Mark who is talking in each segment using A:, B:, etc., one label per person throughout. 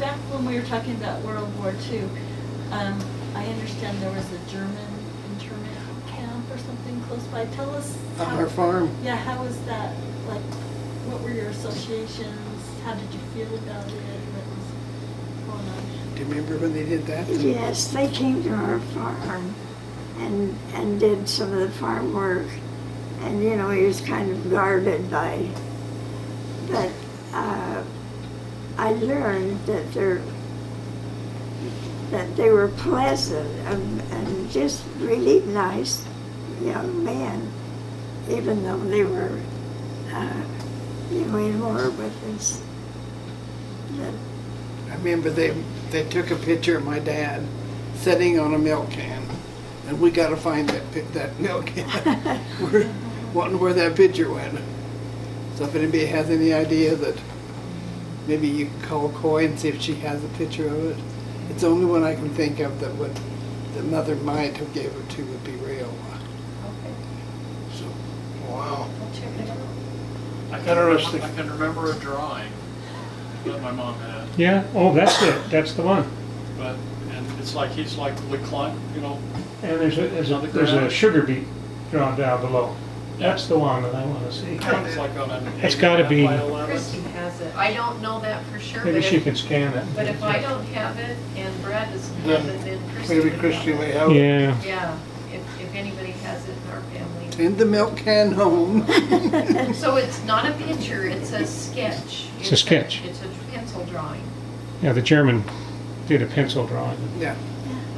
A: back when we were talking about World War II, I understand there was a German internment camp or something close by. Tell us.
B: On our farm.
A: Yeah, how was that? Like, what were your associations? How did you feel about it? What was going on?
B: Do you remember when they did that?
C: Yes, they came to our farm and did some of the farm work. And, you know, he was kind of guarded by, but I learned that they were pleasant and just really nice young men, even though they were, in war with us. But
B: I remember they took a picture of my dad sitting on a milk can, and we got to find that milk can. We're wanting where that picture went. So if anybody has any idea that, maybe you can call Coy and see if she has a picture of it. It's the only one I can think of that Mother might have gave it to would be real.
A: Okay,
B: So,
D: Wow.
A: I'll check it out.
D: Interesting.
E: I can remember a drawing that my mom had,
F: Yeah, oh, that's it, that's the one.
E: but, and it's like, he's like reclined, you know,
F: And there's
E: On the
F: a
E: ground.
F: sugar beet drawn down below. That's the one that I want to see.
E: it's like on an.
F: It's gotta be-
E: 8.5 by 11.
G: Christie has it. I don't know that for sure,
F: Maybe
G: but
F: she
G: if,
F: can scan it.
G: but if I don't have it and Brad doesn't have
D: Then
G: it, then Christie
D: maybe
G: would
D: Christie
G: have
D: may
G: it.
D: have it.
F: Yeah,
G: Yeah, if anybody has it in our family.
B: send the milk can home.
G: So it's not a picture, it's a sketch.
F: It's a sketch.
G: It's a pencil drawing.
F: yeah, the German did a pencil drawing.
B: Yeah.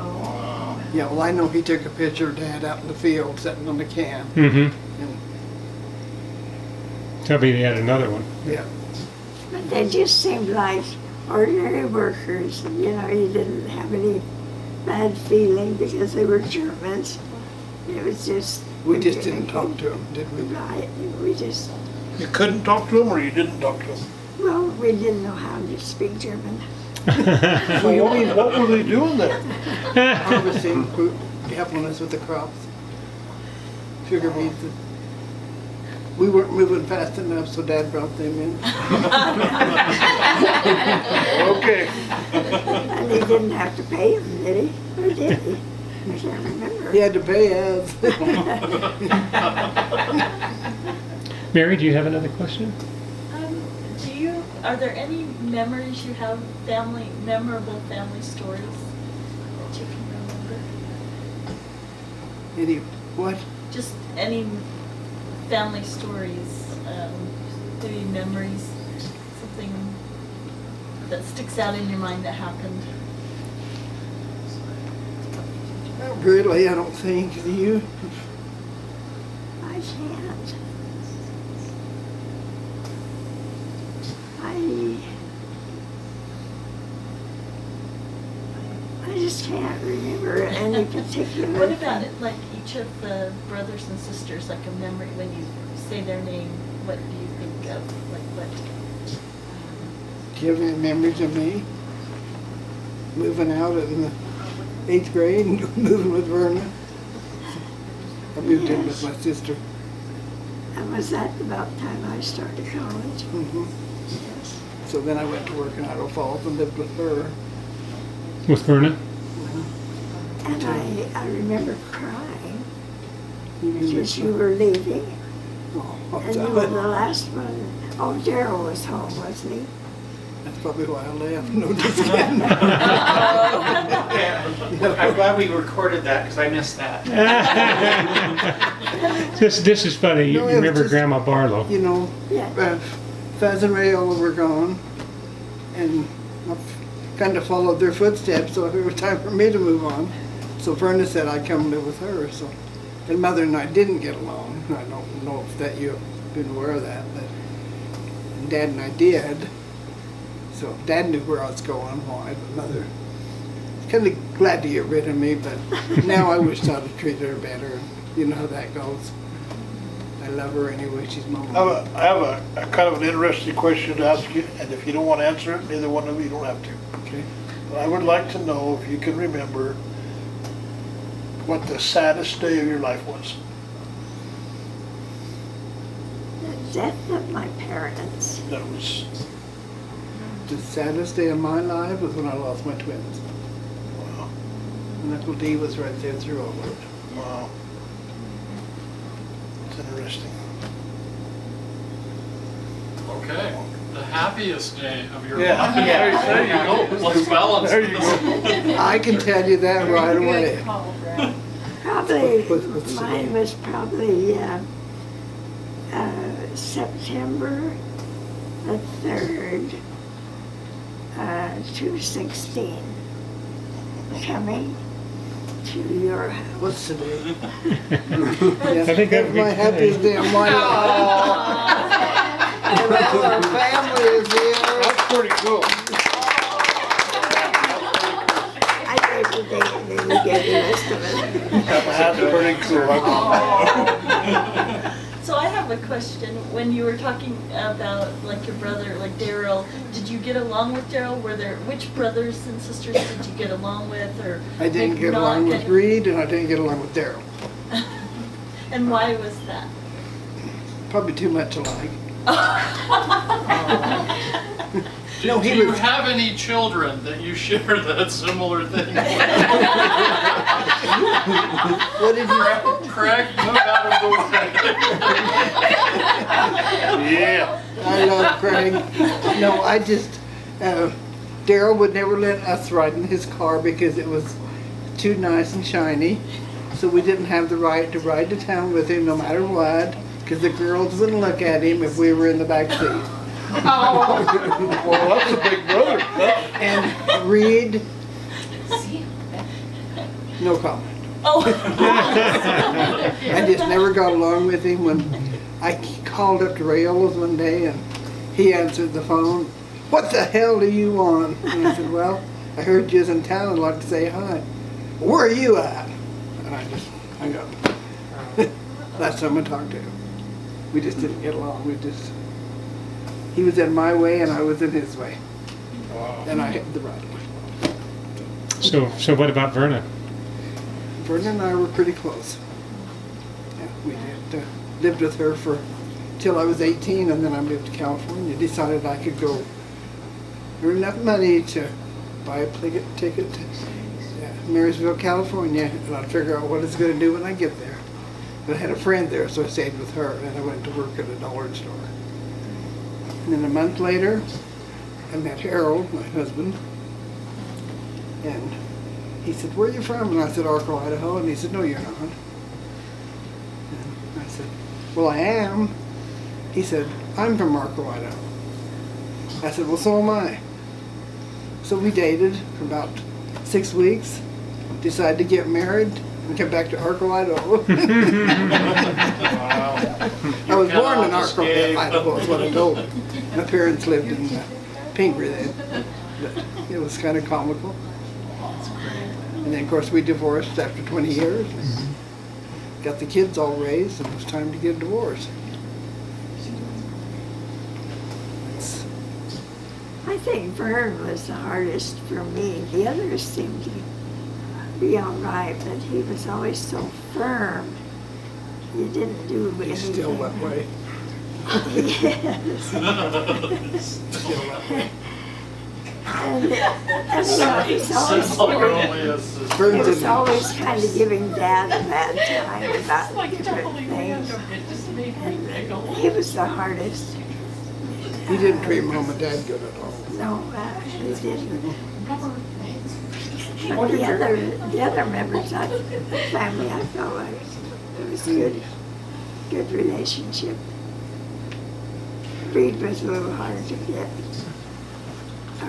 G: Oh.
B: Yeah, well, I know he took a picture of Dad out in the field sitting on the can.
F: Mm-hmm.
B: And,
F: Tell me they had another one.
B: yeah.
C: But they just seemed like ordinary workers. You know, you didn't have any bad feeling because they were Germans. It was just.
B: We just didn't talk to him, did we?
C: Right, we just,
D: You couldn't talk to him, or you didn't talk to him?
C: well, we didn't know how to speak German.
D: Well, what were they doing there?
B: Harvesting, helping us with the crops. Sugar beets. We weren't moving fast enough, so Dad brought them in.
D: Okay.
C: And he didn't have to pay them, did he? Or did he? I can't remember.
B: He had to pay us.
F: Mary, do you have another question?
A: Are there any memories you have, memorable family stories that you can remember?
B: Any, what?
A: Just any family stories, maybe memories, something that sticks out in your mind that happened.
B: Not really, I don't think. Do you?
C: I can't. I just can't remember any particular.
A: What about it, like each of the brothers and sisters, like a memory, when you say their name, what do you think of, like what?
B: Do you have any memories of me? Moving out in the 8th grade and moving with Verna? I moved in with my sister.
C: And was that about the time I started college?
B: Mhm.
C: Yes.
B: So then I went to work in Idaho Falls and lived with her.
F: With Verna?
C: And I remember crying
B: You
C: because you were leaving.
B: Oh,
C: And you were the last one. Oh, Daryl was home, wasn't he?
B: that's probably why I left. No, just kidding.
H: Yeah. I'm glad we recorded that because I missed that.
F: This is funny. You
B: No, it was
F: remember
B: just-
F: Grandma Barlow?
B: You know,
C: Yeah.
B: Faz and Rayola were gone, and I kind of followed their footsteps, so it was time for me to move on. So Verna said I'd come live with her, so, and Mother and I didn't get along. I don't know if that you've been aware of that, but and Dad and I did. So Dad knew where I was going, why, but Mother kind of glad to get rid of me, but now I wish I'd have treated her better. You know how that goes. I love her anyway, she's my mom.
D: I have a kind of an interesting question to ask you, and if you don't want to answer it, neither one of you don't have to.
B: Okay.
D: But I would like to know if you can remember what the saddest day of your life was.
C: The death of my parents.
D: That was,
B: the saddest day of my life was when I lost my twins.
D: Wow.
B: And Uncle D was right there through all of it.
D: Wow. It's interesting.
E: Okay, the happiest day of your
D: Yeah.
E: life.
H: Yeah.
E: There you go, let's balance
D: There you
E: this.
B: I can tell you that right away.
A: Good call, Brad.
C: Probably,
B: What's the
C: mine
B: date?
C: was probably September the 3rd, 2016. Coming to your house.
B: What's the date?
F: I think that
B: That's
F: would be
B: my happiest day of my life. And all our family is here.
D: That's pretty cool.
C: I gave the date and then you gave the rest of it.
D: That's pretty cool.
A: So I have a question. When you were talking about like your brother, like Daryl, did you get along with Daryl? Which brothers and sisters did you get along with, or
B: I didn't
A: maybe
B: get
A: not
B: along with
A: get-
B: Reed, and I didn't get along with Daryl.
A: And why was that?
B: Probably too much alike.
E: Do
B: No, he
E: you
B: was-
E: have any children that you share that similar thing with?
B: What did you?
E: Craig, move out of the way.
D: Yeah.
B: I love Craig. No, I just, Daryl would never let us ride in his car because it was too nice and shiny. So we didn't have the right to ride to town with him no matter what, because the girls wouldn't look at him if we were in the back seat.
D: Well, that's a big brother.
B: And Reed, no comment.
A: Oh.
B: I just never got along with him. When I called up to Rayola's one day and he answered the phone, "What the hell do you want?" And I said, "Well, I heard you was in town. I'd like to say hi." "Where are you at?" And I just hung up. Last time I talked to him. We just didn't get along. He was in my way and I was in his way.
E: Wow.
B: And I had the right way.
F: So what about Verna?
B: Verna and I were pretty close. Yeah, we did, lived with her till I was 18, and then I moved to California. Decided I could go earn enough money to buy a ticket to Marysville, California, and I'd figure out what I was going to do when I get there. But I had a friend there, so I stayed with her, and I went to work at a dollar store. And then a month later, I met Harold, my husband, and he said, "Where are you from?" And I said, "Arco, Idaho." And he said, "No, you're not." And I said, "Well, I am." He said, "I'm from Arco, Idaho." I said, "Well, so am I." So we dated for about 6 weeks, decided to get married, and come back to Arco, Idaho.
E: Wow.
B: I was born in
E: Cannot
B: Arco,
E: escape.
B: Idaho, is what I told him. My parents lived in Pingree then. But it was kind of comical. And then, of course, we divorced after 20 years. Got the kids all raised, and it was time to get a divorce.
C: I think Vern was the hardest for me. The others seemed to be all right, but he was always so firm. You didn't do anything.
B: He's still that way.
C: Yes.
B: Still that way.
C: And you know, he's
E: Sounds like it
C: always,
E: only is.
C: he
B: Vern's
C: was
B: in-
C: always kind of giving Dad a bad time about
G: Like, don't
C: different
G: believe me,
C: things.
G: it just made me giggle.
C: He was the hardest.
B: He didn't treat Mom and Dad good at all.
C: No, he didn't. But the other members of the family, I felt like it was good relationship. Reed was a little hard to get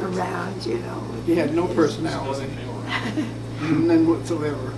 C: around, you know.
B: He had no personality, none whatsoever.